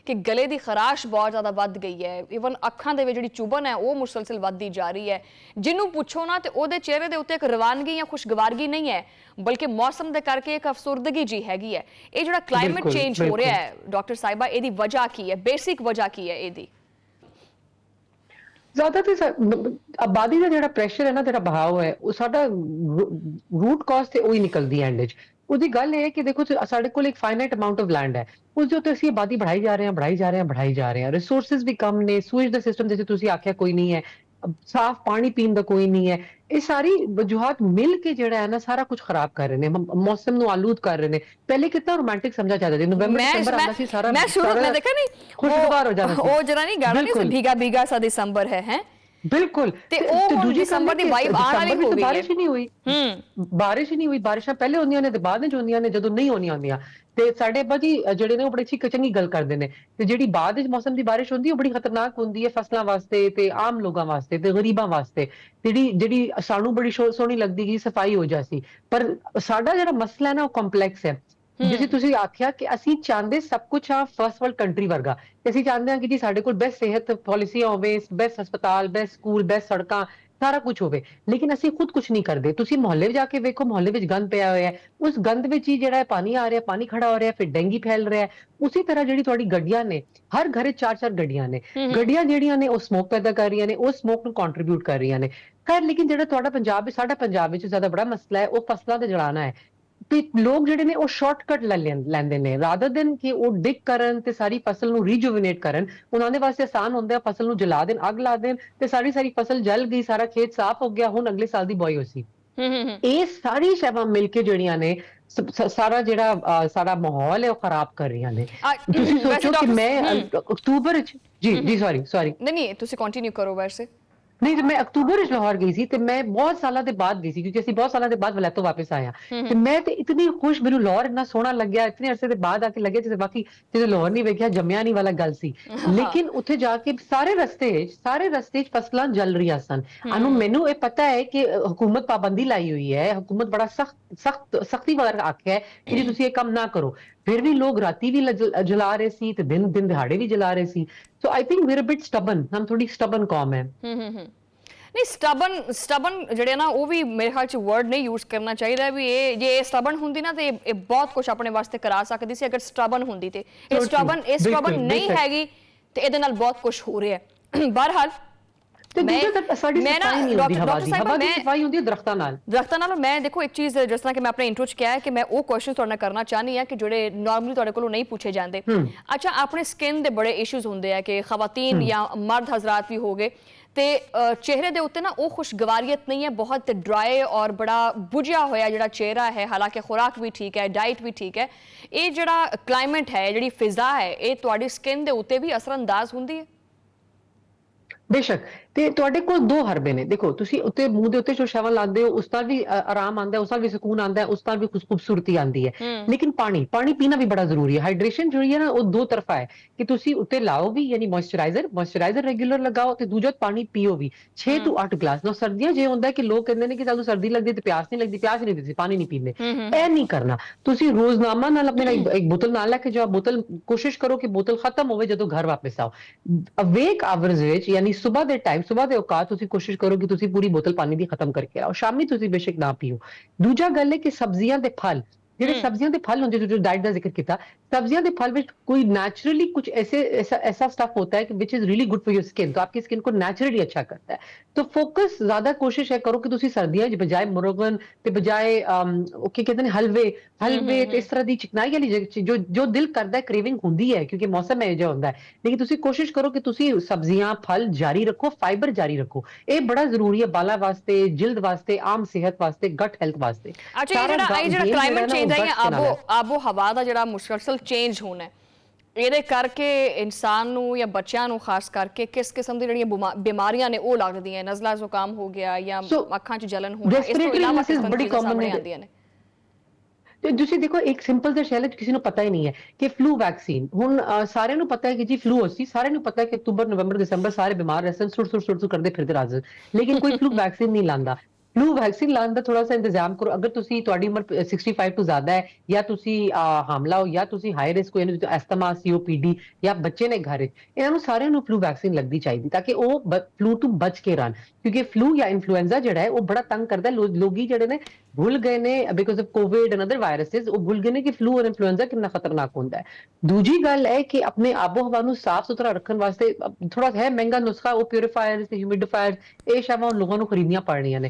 ਕਿ ਗਲੇ ਦੀ ਖਰਾਸ਼ ਬਹੁਤ ਜ਼ਿਆਦਾ ਵੱਧ ਗਈ ਹੈ, ਈਵਨ ਅੱਖਾਂ ਦੇ ਵਿੱਚ ਜਿਹੜੀ ਚੁਭਨ ਹੈ ਉਹ ਮੁਸਲਸਲ ਵੱਧਦੀ ਜਾ ਰਹੀ ਹੈ। ਜਿਹਨੂੰ ਪੁੱਛੋ ਨਾ ਤੇ ਉਹਦੇ ਚਿਹਰੇ ਦੇ ਉੱਤੇ ਇੱਕ ਰਵਾਨਗੀ ਜਾਂ ਖੁਸ਼ਗਵਾਰਗੀ ਨਹੀਂ ਹੈ, ਬਲਕਿ ਮੌਸਮ ਦੇ ਕਰਕੇ ਇੱਕ ਅਫਸੁਰਦਗੀ ਜੀ ਹੈਗੀ ਹੈ। ਇਹ ਜਿਹੜਾ ਕਲਾਈਮੇਟ ਚੇਂਜ ਹੋ ਰਿਹਾ ਹੈ ਡਾਕਟਰ ਸਾਹਿਬਾ, ਇਹਦੀ ਵਜ੍ਹਾ ਕੀ ਹੈ, ਬੇਸਿਕ ਵਜ੍ਹਾ ਕੀ ਹੈ ਇਹਦੀ? ਜ਼ਿਆਦਾਤਰ ਆਬਾਦੀ ਦਾ ਜਿਹੜਾ ਪ੍ਰੈਸ਼ਰ ਹੈ ਨਾ, ਜਿਹੜਾ ਬਹਾਵ ਹੈ, ਉਹ ਸਾਡਾ ਰੂਟ ਕਾਜ਼ ਤੇ ਉਹੀ ਨਿਕਲਦੀ ਹੈ ਐਂਡ 'ਚ। ਉਹਦੀ ਗੱਲ ਇਹ ਹੈ ਕਿ ਦੇਖੋ ਸਾਡੇ ਕੋਲ ਇੱਕ ਫਾਈਨਾਈਟ ਅਮਾਉਂਟ ਆਫ ਲੈਂਡ ਹੈ, ਉਸਦੇ ਉੱਤੇ ਅਸੀਂ ਆਬਾਦੀ बढ़ाई ਜਾ ਰਹੇ ਹਾਂ, बढ़ाई ਜਾ ਰਹੇ ਹਾਂ, बढ़ाई ਜਾ ਰਹੇ ਹਾਂ। ਰਿਸੋਰਸਿਸ ਵੀ ਕਮ ਨੇ, ਸੂਏਜ ਦਾ ਸਿਸਟਮ ਜਿਵੇਂ ਤੁਸੀਂ ਆਖਿਆ ਕੋਈ ਨਹੀਂ ਹੈ, ਸਾਫ਼ ਪਾਣੀ ਪੀਣ ਦਾ ਕੋਈ ਨਹੀਂ ਹੈ। ਇਹ ਸਾਰੀ ਵਜੂਹਾਤ ਮਿਲ ਕੇ ਜਿਹੜਾ ਹੈ ਨਾ ਸਾਰਾ ਕੁਝ ਖਰਾਬ ਕਰ ਰਹੇ ਨੇ, ਮੌਸਮ ਨੂੰ ਆਲੂਦ ਕਰ ਰਹੇ ਨੇ। ਪਹਿਲੇ ਕਿੰਨਾ ਰੋਮਾਂਟਿਕ ਸਮਝਿਆ ਜਾਂਦਾ ਸੀ, ਨਵੰਬਰ ਦਸੰਬਰ ਆਉਂਦਾ ਸੀ, ਸਾਰਾ ਮੈਂ ਸ਼ੁਰੂ में देखा नहीं खुशगवार हो जाता वो जरा नहीं गाना नहीं भीगा भीगा सा दिसंबर है बिल्कुल। ਤੇ ਦੂਜੀ ਦਿਸੰਬਰ ਦੀ ਵਾਈਬ ਆਣ ਵਾਲੀ ਹੋ ਗਈ ਹੈ। ਬਾਰਿਸ਼ ਹੀ ਨਹੀਂ ਹੋਈ, ਬਾਰਿਸ਼ ਹੀ ਨਹੀਂ ਹੋਈ। ਬਾਰਿਸ਼ਾਂ ਪਹਿਲੇ ਹੁੰਦੀਆਂ ਨੇ ਤੇ ਬਾਅਦ ਵਿੱਚ ਹੁੰਦੀਆਂ ਨੇ, ਜਦੋਂ ਨਹੀਂ ਹੋਣੀਆਂ ਹੁੰਦੀਆਂ। ਤੇ ਸਾਡੇ ਅੱਬਾ ਜੀ ਜਿਹੜੇ ਨੇ ਉਹ ਬੜੀ ਚੰਗੀ ਗੱਲ ਕਰਦੇ ਨੇ, ਤੇ ਜਿਹੜੀ ਬਾਅਦ ਵਿੱਚ ਮੌਸਮ ਦੀ ਬਾਰਿਸ਼ ਹੁੰਦੀ ਉਹ ਬੜੀ ਖਤਰਨਾਕ ਹੁੰਦੀ ਹੈ ਫਸਲਾਂ ਵਾਸਤੇ ਤੇ ਆਮ ਲੋਕਾਂ ਵਾਸਤੇ ਤੇ ਗਰੀਬਾਂ ਵਾਸਤੇ। ਜਿਹੜੀ ਸਾਨੂੰ ਬੜੀ ਸੋਹਣੀ ਲੱਗਦੀ ਕਿ ਸਫਾਈ ਹੋ ਜਾਸੀ, ਪਰ ਸਾਡਾ ਜਿਹੜਾ ਮਸਲਾ ਹੈ ਨਾ ਉਹ ਕੰਪਲੈਕਸ ਹੈ। ਜਿਵੇਂ ਤੁਸੀਂ ਆਖਿਆ ਕਿ ਅਸੀਂ ਚਾਹੁੰਦੇ ਸਭ ਕੁਝ ਆ ਫਸਟ ਵਰਲਡ ਕੰਟਰੀ ਵਰਗਾ, ਤੇ ਅਸੀਂ ਚਾਹੁੰਦੇ ਹਾਂ ਕਿ ਜੀ ਸਾਡੇ ਕੋਲ ਬੈਸਟ ਸਿਹਤ ਪਾਲਿਸੀਆਂ ਹੋਵੇ, ਬੈਸਟ ਹਸਪਤਾਲ, ਬੈਸਟ ਸਕੂਲ, ਬੈਸਟ ਸੜਕਾਂ, ਸਾਰਾ ਕੁਝ ਹੋਵੇ। ਲੇਕਿਨ ਅਸੀਂ ਖੁਦ ਕੁਝ ਨਹੀਂ ਕਰਦੇ। ਤੁਸੀਂ ਮੁਹੱਲੇ ਵਿੱਚ ਜਾ ਕੇ ਵੇਖੋ, ਮੁਹੱਲੇ ਵਿੱਚ ਗੰਦ ਪਿਆ ਹੋਇਆ ਹੈ, ਉਸ ਗੰਦ ਵਿੱਚ ਹੀ ਜਿਹੜਾ ਹੈ ਪਾਣੀ ਆ ਰਿਹਾ, ਪਾਣੀ ਖੜਾ ਹੋ ਰਿਹਾ, ਫਿਰ ਡੇਂਗੀ ਫੈਲ ਰਿਹਾ ਹੈ। ਉਸੇ ਤਰ੍ਹਾਂ ਜਿਹੜੀ ਤੁਹਾਡੀ ਗੱਡੀਆਂ ਨੇ, ਹਰ ਘਰੇ 4-4 ਗੱਡੀਆਂ ਨੇ, ਗੱਡੀਆਂ ਜਿਹੜੀਆਂ ਨੇ ਉਹ ਸਮੋਕ ਪੈਦਾ ਕਰ ਰਹੀਆਂ ਨੇ, ਉਹ ਸਮੋਕ ਨੂੰ ਕੰਟਰੀਬਿਊਟ ਕਰ ਰਹੀਆਂ ਨੇ। ਖੈਰ, ਲੇਕਿਨ ਜਿਹੜਾ ਤੁਹਾਡਾ ਪੰਜਾਬ ਵਿੱਚ, ਸਾਡਾ ਪੰਜਾਬ ਵਿੱਚ ਜ਼ਿਆਦਾ ਬੜਾ ਮਸਲਾ ਹੈ ਉਹ ਫਸਲਾਂ ਤੇ ਜਲਾਣਾ ਹੈ। ਤੇ ਲੋਕ ਜਿਹੜੇ ਨੇ ਉਹ ਸ਼ਾਰਟਕਟ ਲੈਂਦੇ ਨੇ, ਰਾਦਰ ਦੈਨ ਕਿ ਉਹ ਡਿਗ ਕਰਨ ਤੇ ਸਾਰੀ ਫਸਲ ਨੂੰ ਰੀਜੂਵਿਨੇਟ ਕਰਨ। ਉਹਨਾਂ ਦੇ ਵਾਸਤੇ ਆਸਾਨ ਹੁੰਦਾ ਫਸਲ ਨੂੰ ਜਲਾ ਦੇਣ, ਅੱਗ ਲਾ ਦੇਣ, ਤੇ ਸਾਰੀ ਫਸਲ ਜਲ ਗਈ, ਸਾਰਾ ਖੇਤ ਸਾਫ਼ ਹੋ ਗਿਆ, ਹੁਣ ਅਗਲੇ ਸਾਲ ਦੀ ਬੁਆਈ ਹੋਸੀ। ਇਹ ਸਾਰੀ ਸ਼ੈਵਾਂ ਮਿਲ ਕੇ ਜਿਹੜੀਆਂ ਨੇ ਸਾਰਾ ਜਿਹੜਾ ਸਾਡਾ ਮਾਹੌਲ ਹੈ ਉਹ ਖਰਾਬ ਕਰ ਰਹੀਆਂ ਨੇ। ਤੁਸੀਂ ਸੋਚੋ ਕਿ ਮੈਂ ਅਕਤੂਬਰ ਜੀ ਸੌਰੀ ਨਹੀਂ ਤੁਸੀਂ ਕੰਟੀਨਿਊ ਕਰੋ। ਵੈਸੇ ਨਹੀਂ, ਮੈਂ ਅਕਤੂਬਰ ਵਿੱਚ ਲਾਹੌਰ ਗਈ ਸੀ ਤੇ ਮੈਂ ਬਹੁਤ ਸਾਲਾਂ ਦੇ ਬਾਅਦ ਗਈ ਸੀ, ਕਿਉਂਕਿ ਅਸੀਂ ਬਹੁਤ ਸਾਲਾਂ ਦੇ ਬਾਅਦ ਵਲੈਤੋਂ ਵਾਪਸ ਆਏ ਹਾਂ। ਤੇ ਮੈਂ ਤੇ ਇਤਨੀ ਖੁਸ਼, ਮੈਨੂੰ ਲਾਹੌਰ ਇੰਨਾ ਸੋਹਣਾ ਲੱਗਿਆ, ਇਤਨੇ ਅਰਸੇ ਦੇ ਬਾਅਦ ਆ ਕੇ ਲੱਗਿਆ ਜਿਵੇਂ ਬਾਕੀ ਜਦੋਂ ਲਾਹੌਰ ਨਹੀਂ ਵੇਖਿਆ ਜੰਮਿਆ ਨਹੀਂ ਵਾਲਾ ਗੱਲ ਸੀ। ਲੇਕਿਨ ਉੱਥੇ ਜਾ ਕੇ ਸਾਰੇ ਰਸਤੇ 'ਚ ਫਸਲਾਂ ਜਲ ਰਹੀਆਂ ਸਨ। ਮੈਨੂੰ ਇਹ ਪਤਾ ਹੈ ਕਿ ਹਕੂਮਤ ਪਾਬੰਦੀ ਲਾਈ ਹੋਈ ਹੈ, ਹਕੂਮਤ ਬੜਾ ਸਖਤੀ ਵਾਲਾ ਆਖਿਆ ਹੈ ਕਿ ਜੀ ਤੁਸੀਂ ਇਹ ਕੰਮ ਨਾ ਕਰੋ। ਫਿਰ ਵੀ ਲੋਕ ਰਾਤੀ ਵੀ ਜਲਾ ਰਹੇ ਸੀ ਤੇ ਦਿਨ ਦਿਹਾੜੇ ਵੀ ਜਲਾ ਰਹੇ ਸੀ। ਸੋ I think Veer a bit ਸਟਬਨ, ਹਮ ਥੋੜੀ ਸਟਬਨ ਕੌਮ ਹੈ। ਨਹੀਂ, ਸਟਬਨ ਜਿਹੜੇ ਨਾ ਉਹ ਵੀ ਮੇਰੇ ਖਿਆਲ 'ਚ ਵਰਡ ਨਹੀਂ ਯੂਜ਼ ਕਰਨਾ ਚਾਹੀਦਾ ਵੀ ਇਹ ਜੇ ਸਟਬਨ ਹੁੰਦੀ ਨਾ ਤੇ ਇਹ ਬਹੁਤ ਕੁਝ ਆਪਣੇ ਵਾਸਤੇ ਕਰਾ ਸਕਦੀ ਸੀ। ਅਗਰ ਸਟਬਨ ਹੁੰਦੀ ਤੇ ਇਹ ਸਟਬਨ ਨਹੀਂ ਹੈਗੀ ਤੇ ਇਹਦੇ ਨਾਲ ਬਹੁਤ ਕੁਝ ਹੋ ਰਿਹਾ ਹੈ। ਬਹਰਹਾਲ ਦਰਖਤਾਂ ਨਾਲ ਮੈਂ ਦੇਖੋ ਇੱਕ ਚੀਜ਼ ਜਿਸ ਤਰ੍ਹਾਂ ਕਿ ਮੈਂ ਆਪਣੇ ਇੰਟਰੋ 'ਚ ਕਿਹਾ ਹੈ ਕਿ ਮੈਂ ਉਹ ਕੁਐਸਚਨ ਤੁਹਾਡੇ ਨਾਲ ਕਰਨਾ ਚਾਹਨੀ ਹਾਂ ਕਿ ਜਿਹੜੇ ਨਾਰਮਲੀ ਤੁਹਾਡੇ ਕੋਲੋਂ ਨਹੀਂ ਪੁੱਛੇ ਜਾਂਦੇ। ਅੱਛਾ, ਆਪਣੇ ਸਕਿਨ ਦੇ ਬੜੇ ਇਸ਼ੂਜ਼ ਹੁੰਦੇ ਆ ਕਿ ਖਵਾਤੀਨ ਜਾਂ ਮਰਦ ਹਜ਼ਰਾਤ ਵੀ ਹੋ ਗਏ ਤੇ ਚਿਹਰੇ ਦੇ ਉੱਤੇ ਨਾ ਉਹ ਖੁਸ਼ਗਵਾਰੀਅਤ ਨਹੀਂ ਹੈ, ਬਹੁਤ ਡਰਾਈ ਔਰ ਬੜਾ ਬੁਝਿਆ ਹੋਇਆ ਜਿਹੜਾ ਚਿਹਰਾ ਹੈ। ਹਾਲਾਂਕਿ ਖੁਰਾਕ ਵੀ ਠੀਕ ਹੈ, ਡਾਈਟ ਵੀ ਠੀਕ ਹੈ। ਇਹ ਜਿਹੜਾ ਕਲਾਈਮੇਟ ਹੈ, ਜਿਹੜੀ ਫਿਜ਼ਾ ਹੈ, ਇਹ ਤੁਹਾਡੀ ਸਕਿਨ ਦੇ ਉੱਤੇ ਵੀ ਅਸਰਅੰਦਾਜ਼ ਹੁੰਦੀ ਹੈ? ਬੇਸ਼ੱਕ। ਤੇ ਤੁਹਾਡੇ ਕੋਲ ਦੋ ਹਰਬੇ ਨੇ, ਦੇਖੋ ਤੁਸੀਂ ਉੱਤੇ ਮੂੰਹ ਦੇ ਉੱਤੇ ਜੋ ਸ਼ੈਵਾਂ ਲਾਉਂਦੇ ਹੋ ਉਸ ਨਾਲ ਵੀ ਆਰਾਮ ਆਉਂਦਾ ਹੈ, ਉਸ ਨਾਲ ਵੀ ਸਕੂਨ ਆਉਂਦਾ ਹੈ, ਉਸ ਨਾਲ ਵੀ ਖੂਬਸੂਰਤੀ ਆਉਂਦੀ ਹੈ। ਲੇਕਿਨ ਪਾਣੀ ਪੀਣਾ ਵੀ ਬੜਾ ਜ਼ਰੂਰੀ ਹੈ। ਹਾਈਡਰੇਸ਼ਨ ਜਿਹੜੀ ਹੈ ਨਾ ਉਹ ਦੋ ਤਰਫਾ ਹੈ ਕਿ ਤੁਸੀਂ ਉੱਤੇ ਲਾਓ ਵੀ, ਯਾਨੀ ਮੋਇਸਚਰਾਈਜ਼ਰ ਰੈਗੂਲਰ ਲਗਾਓ ਤੇ ਦੂਜਾ ਪਾਣੀ ਪੀਓ ਵੀ 6 ਤੋਂ 8 ਗਲਾਸ। ਨਾ ਸਰਦੀਆਂ ਜੇ ਹੁੰਦਾ ਕਿ ਲੋਕ ਕਹਿੰਦੇ ਨੇ ਕਿ ਸਾਨੂੰ ਸਰਦੀ ਲੱਗਦੀ ਤੇ ਪਿਆਸ ਨਹੀਂ ਲੱਗਦੀ, ਪਿਆਸ ਨਹੀਂ ਲੱਗਦੀ, ਪਾਣੀ ਨਹੀਂ ਪੀਂਦੇ। ਇਹ ਨਹੀਂ ਕਰਨਾ। ਤੁਸੀਂ ਰੋਜ਼ਨਾਮਾ ਨਾਲ ਆਪਣੇ ਇੱਕ ਬੋਤਲ ਨਾਲ ਲੈ ਕੇ ਜਾਓ। ਬੋਤਲ ਕੋਸ਼ਿਸ਼ ਕਰੋ ਕਿ ਬੋਤਲ ਖਤਮ ਹੋਵੇ ਜਦੋਂ ਘਰ ਵਾਪਸ ਆਓ। ਅਵੇਕ ਆਵਰਜ਼ ਵਿੱਚ ਯਾਨੀ ਸਵੇਰ ਦੇ ਟਾਈਮ, ਸਵੇਰ ਦੇ ਔਕਾਤ ਤੁਸੀਂ ਕੋਸ਼ਿਸ਼ ਕਰੋ ਕਿ ਤੁਸੀਂ ਪੂਰੀ ਬੋਤਲ ਪਾਣੀ ਦੀ ਖਤਮ ਕਰਕੇ ਆਓ। ਸ਼ਾਮੀ ਤੁਸੀਂ ਬੇਸ਼ੱਕ ਨਾ ਪੀਓ। ਦੂਜਾ ਗੱਲ ਹੈ ਕਿ ਸਬਜ਼ੀਆਂ ਦੇ ਫਲ, ਜਿਹੜੇ ਸਬਜ਼ੀਆਂ ਦੇ ਫਲ ਹੁੰਦੇ ਜੋ ਡਾइट ਦਾ ਜ਼ਿਕਰ ਕੀਤਾ, सब्जियां के फल में कोई नेचुरली कुछ ऐसा स्टफ होता है कि which is really good for your skin, तो आपकी स्किन को नेचुरली अच्छा करता है। तो फोकस ज्यादा कोशिश है करो कि तुसी सर्दियां च बजाय मुरगन ते बजाय ओके कहते हैं हलवे ते इस तरह दी चिकनाई वाली जो दिल करदा है, क्रेविंग हुंदी है क्योंकि मौसम है जो होंदा है, लेकिन तुसी कोशिश करो कि तुसी सब्जियां फल जारी रखो, फाइबर जारी रखो। ये बड़ा जरूरी है बाला वास्ते, जिल्द वास्ते, आम सेहत वास्ते, गट हेल्थ वास्ते। अच्छा, ये क्लाइमेट चेंज है, आबो हवा दा जेड़ा मुसलसल चेंज होना है, ਇਹਦੇ ਕਰਕੇ ਇਨਸਾਨ ਨੂੰ ਜਾਂ ਬੱਚਿਆਂ ਨੂੰ ਖਾਸ ਕਰਕੇ ਕਿਸ ਕਿਸਮ ਦੀ ਜਿਹੜੀਆਂ ਬਿਮਾਰੀਆਂ ਨੇ ਉਹ ਲੱਗਦੀਆਂ, ਨਜ਼ਲਾ ਜ਼ੁਕਾਮ ਹੋ ਗਿਆ ਜਾਂ ਅੱਖਾਂ 'ਚ ਜਲਨ ਹੋਣਾ, ਇਸ ਤੋਂ ਇਲਾਵਾ ਕਿਸ ਤਰ੍ਹਾਂ ਦੀਆਂ ਸਾਹਮਣੇ ਆਉਂਦੀਆਂ ਨੇ? ਤੇ ਤੁਸੀਂ ਦੇਖੋ ਇੱਕ ਸਿੰਪਲ ਜਿਹਾ ਸ਼ੈਲ ਕਿਸੇ ਨੂੰ ਪਤਾ ਹੀ ਨਹੀਂ ਹੈ ਕਿ ਫਲੂ ਵੈਕਸੀਨ, ਹੁਣ ਸਾਰਿਆਂ ਨੂੰ ਪਤਾ ਹੈ ਕਿ ਜੀ ਫਲੂ ਹੋਸੀ, ਸਾਰਿਆਂ ਨੂੰ ਪਤਾ ਹੈ ਕਿ ਅਕਤੂਬਰ ਨਵੰਬਰ ਦਸੰਬਰ ਸਾਰੇ ਬਿਮਾਰ ਰਹਿ ਸਨ, ਸੁਰ ਕਰਦੇ ਫਿਰਦੇ ਰਾਜ਼ਰ, ਲੇਕਿਨ ਕੋਈ ਫਲੂ ਵੈਕਸੀਨ ਨਹੀਂ ਲਾਂਦਾ। ਫਲੂ ਵੈਕਸੀਨ ਲਾਉਣ ਦਾ ਥੋੜਾ ਸਾ ਇੰਤਜ਼ਾਮ ਕਰੋ। ਅਗਰ ਤੁਸੀਂ ਤੁਹਾਡੀ ਉਮਰ 65 ਤੋਂ ਜ਼ਿਆਦਾ ਹੈ ਜਾਂ ਤੁਸੀਂ ਹਾਮਲਾ ਹੋ ਜਾਂ ਤੁਸੀਂ ਹਾਈ ਰਿਸਕ ਹੋ, ਅਸਥਮਾ, ਸੀਓਪੀਡੀ ਜਾਂ ਬੱਚੇ ਨੇ ਘਰ, ਇਹਨਾਂ ਨੂੰ ਸਾਰਿਆਂ ਨੂੰ ਫਲੂ ਵੈਕਸੀਨ ਲੱਗਣੀ ਚਾਹੀਦੀ ਤਾਂ ਕਿ ਉਹ ਫਲੂ ਤੋਂ ਬਚ ਕੇ ਰਹਿਣ। ਕਿਉਂਕਿ ਫਲੂ ਜਾਂ ਇਨਫਲੂਐਂਜ਼ਾ ਜਿਹੜਾ ਹੈ ਉਹ ਬੜਾ ਤੰਗ ਕਰਦਾ ਹੈ। ਲੋਕੀ ਜਿਹੜੇ ਨੇ ਭੁੱਲ ਗਏ ਨੇ because of COVID and other viruses, ਉਹ ਭੁੱਲ ਗਏ ਨੇ ਕਿ ਫਲੂ ਔਰ ਇਨਫਲੂਐਂਜ਼ਾ ਕਿੰਨਾ ਖਤਰਨਾਕ ਹੁੰਦਾ ਹੈ। ਦੂਜੀ ਗੱਲ ਹੈ ਕਿ ਆਪਣੇ ਆਬੋ ਹਵਾ ਨੂੰ ਸਾਫ਼ ਸੁਥਰਾ ਰੱਖਣ ਵਾਸਤੇ ਥੋੜਾ ਹੈ ਮਹਿੰਗਾ ਨੁਸਖਾ, ਉਹ ਪਿਊਰੀਫਾਇਰਸ ਤੇ ਹਿਊਮਿਡੀਫਾਇਰਸ, ਇਹ ਸ਼ਾਵਾਂ ਲੋਕਾਂ ਨੂੰ ਖਰੀਦਣੀਆਂ ਪੜਨੀਆਂ ਨੇ।